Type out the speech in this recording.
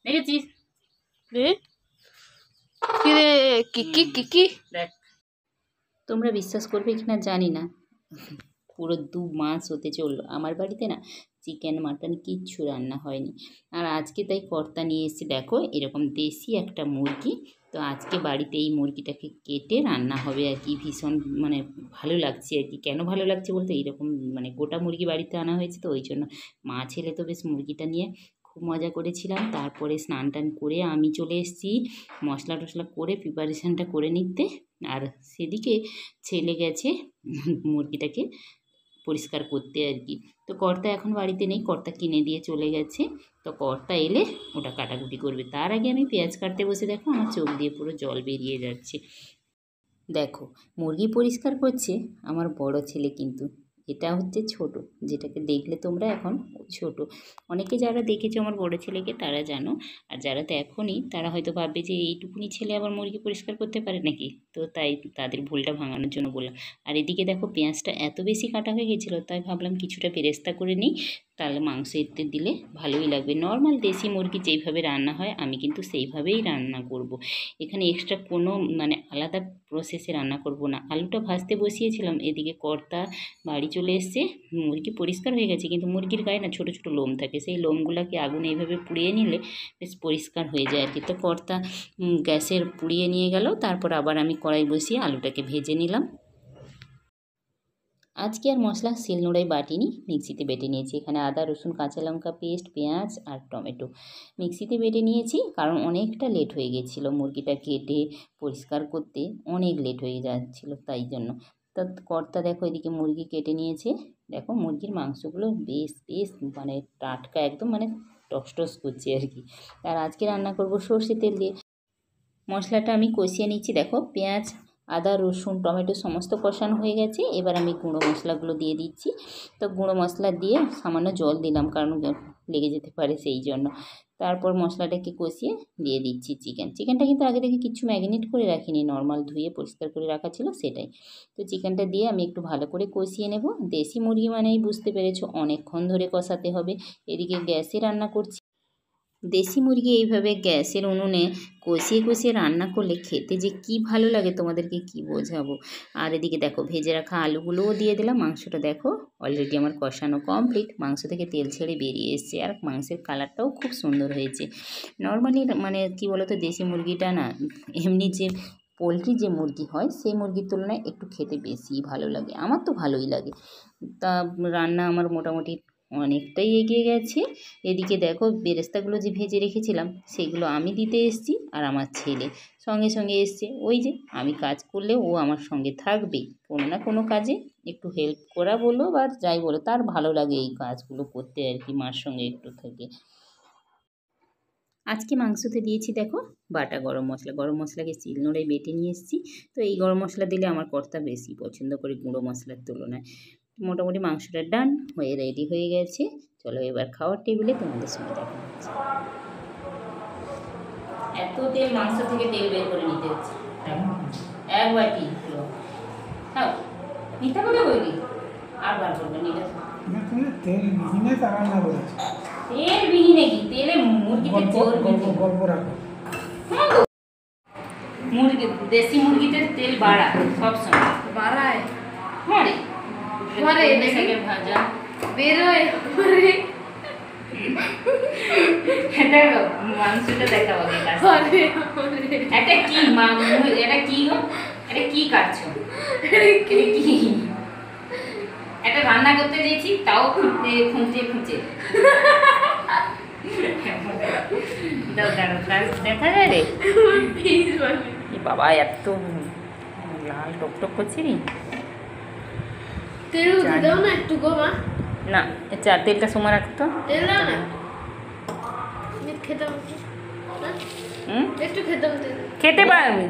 দেখেছিস দেখ, তোমরা বিশ্বাস করবে কিনা জানি না, পুরো 2 মাস হতে চললো আমার বাড়িতে না চিকেন মাটন কিচ্ছু রান্না হয়নি। আর আজকে তাই কর্তা নিয়ে এসেছে, দেখো এরকম দেশি একটা মুরগি। তো আজকে বাড়িতে এই মুরগিটাকে কেটে রান্না হবে আর কি। ভীষণ মানে ভালো লাগছে আর কি। কেন ভালো লাগছে বলতে, এইরকম মানে গোটা মুরগি বাড়িতে আনা হয়েছে, তো ওই জন্য মা ছেলে তো বেশ মুরগিটা নিয়ে খুব মজা করেছিলাম। তারপরে স্নান টান করে আমি চলে এসেছি মশলা টশলা করে প্রিপারেশানটা করে নিতে। আর সেদিকে ছেলে গেছে মুরগিটাকে পরিষ্কার করতে আর কি। তো কর্তা এখন বাড়িতে নেই, কর্তা কিনে দিয়ে চলে গেছে। তো কর্তা এলে ওটা কাটাকুটি করবে। তার আগে আমি পেঁয়াজ কাটতে বসে, দেখো আমার চোখ দিয়ে পুরো জল বেরিয়ে যাচ্ছে। দেখো মুরগি পরিষ্কার করছে আমার বড় ছেলে, কিন্তু এটা হচ্ছে ছোট, যেটাকে দেখলে তোমরা এখন ছোট। অনেকে যারা দেখেছো আমার বড় ছেলেকে তারা জানো, আর যারা দেখোনি তারা হয়তো ভাববে যে এইটুকুনি ছেলে আবার মুরগি পরিষ্কার করতে পারে নাকি। তো তাই তাদের ভুলটা ভাঙানোর জন্য বললাম। আর এদিকে দেখো পেঁয়াজটা এত বেশি কাটা হয়ে গেছিলো, তাই ভাবলাম কিছুটা বেরেস্তা করে নিই, তাহলে মাংস এতে দিলে ভালোই লাগবে। নর্মাল দেশি মুরগি যেইভাবে রান্না হয় আমি কিন্তু সেইভাবেই রান্না করব। এখানে এক্সট্রা কোনো মানে আলাদা প্রসেসে রান্না করব না। আলুটা ভাজতে বসিয়েছিলাম, এদিকে কর্তা বাড়ি চলে এসছে। মুরগি পরিষ্কার হয়ে গেছে, কিন্তু মুরগির গায়ে না ছোটো ছোটো লোম থাকে, সেই লোমগুলোকে আগুনে এইভাবে পুড়িয়ে নিলে বেশ পরিষ্কার হয়ে যায় আর কি। তো কর্তা গ্যাসের পুড়িয়ে নিয়ে গেল, তারপর আবার আমি কড়াই বসিয়ে আলুটাকে ভেজে নিলাম। আজকে আর মশলা শিলনোড়ায় বাটিনি, মিক্সিতে বেটে নিয়েছি। এখানে আদা রসুন কাঁচা লঙ্কা পেস্ট, পেঁয়াজ আর টমেটো মিক্সিতে বেটে নিয়েছি, কারণ অনেকটা লেট হয়ে গেছিলো মুরগিটা কেটে পরিষ্কার করতে, অনেক লেট হয়ে যাচ্ছিলো তাই জন্য। তা কর্তা দেখো এদিকে মুরগি কেটে নিয়েছে। দেখো মুরগির মাংসগুলো বেশ বেশ মানে টাটকা, একদম মানে টস টস করছে আর কি। আর আজকে রান্না করব সর্ষে তেল দিয়ে। মশলাটা আমি কষিয়ে নিচ্ছি। দেখো পেঁয়াজ আদা রসুন টমেটো সমস্ত কষানো হয়ে গেছে, এবার আমি গুঁড়ো মশলাগুলো দিয়ে দিচ্ছি। তো গুঁড়ো মশলা দিয়ে সামান্য জল দিলাম, কারণ লেগে যেতে পারে সেই জন্য। তারপর মশলাটাকে কষিয়ে দিয়ে দিচ্ছি চিকেনটা কিন্তু আগে থেকে কিছু ম্যারিনেট করে রাখিনি, নর্মাল ধুয়ে পরিষ্কার করে রাখা ছিল সেটাই। তো চিকেনটা দিয়ে আমি একটু ভালো করে কষিয়ে নেব। দেশি মুরগি মানেই বুঝতে পেরেছো অনেকক্ষণ ধরে কষাতে হবে। এদিকে গ্যাসে রান্না করছি। দেশি মুরগি এইভাবে গ্যাসের উনুনে কষিয়ে কষিয়ে রান্না করলে খেতে যে কি ভালো লাগে তোমাদেরকে কি বোঝাবো। আর এদিকে দেখো ভেজে রাখা আলুগুলোও দিয়ে দিলাম। মাংসটা দেখো অলরেডি আমার কষানো কমপ্লিট, মাংস থেকে তেল ছেড়ে বেরিয়ে এসছে, আর মাংসের কালারটাও খুব সুন্দর হয়েছে। নর্মালি মানে কি বলো তো, দেশি মুরগিটা না এমনি যে পোলট্রি যে মুরগি হয় সেই মুরগির তুলনায় একটু খেতে বেশি ভালো লাগে, আমার তো ভালোই লাগে। তা রান্না আমার মোটামুটি অনেকটাই এগিয়ে গেছে। এদিকে দেখো বেরেস্তাগুলো যে ভেজে রেখেছিলাম সেগুলো আমি দিতে এসেছি, আর আমার ছেলে সঙ্গে সঙ্গে এসছে। ওই যে আমি কাজ করলে ও আমার সঙ্গে থাকবেই, কোনো না কোনো কাজে একটু হেল্প করা বলো বা যাই বলো, তার ভালো লাগে এই কাজগুলো করতে আর কি, মার সঙ্গে একটু থেকে। আজকে মাংসতে দিয়েছি দেখো বাটা গরম মশলাকে শিলনোড়ায় বেটে নিয়ে এসেছি। তো এই গরম মশলা দিলে আমার কর্তা বেশি পছন্দ করে গুঁড়ো মশলার তুলনায়। মোটামুটি মাংসটা ডান হয়ে রেডি হয়ে গেছে। চলো এবার খাওয়ার টেবিলে তোমাদের সঙ্গে দেখা হচ্ছে। এত তেল মাংস থেকে তেল বের করে নিতে হচ্ছে, এক বাটি হ্যাঁ মিথ্যা কথা বলবি আর বার করবে নিতে। তেল বিহীনে তারা না বলেছে, তেল বিহীনে কি তেলে মুরগিতে জোর গল্প রাখো। মুরগি দেশি মুরগিতে তেল বাড়ায় সবসময়, বাড়ায় হ্যাঁ রে ঘরে থেকে ভাজা বেরোয়। দেখো মাংসটা দেখা হবে এটা কি এটা কি গো, এটা কি কাটছো, কি এটা রান্না করতে দিয়েছি তাও খুঁজে দেখা যায় রে বাবা, এত লাল টকটক করছি নি। তেল দাও না একটু গো মা। না চার তেলটা সময় রাখতো, তেল দাও না খেতাম, একটু খেতাম তেল খেতে পারবি।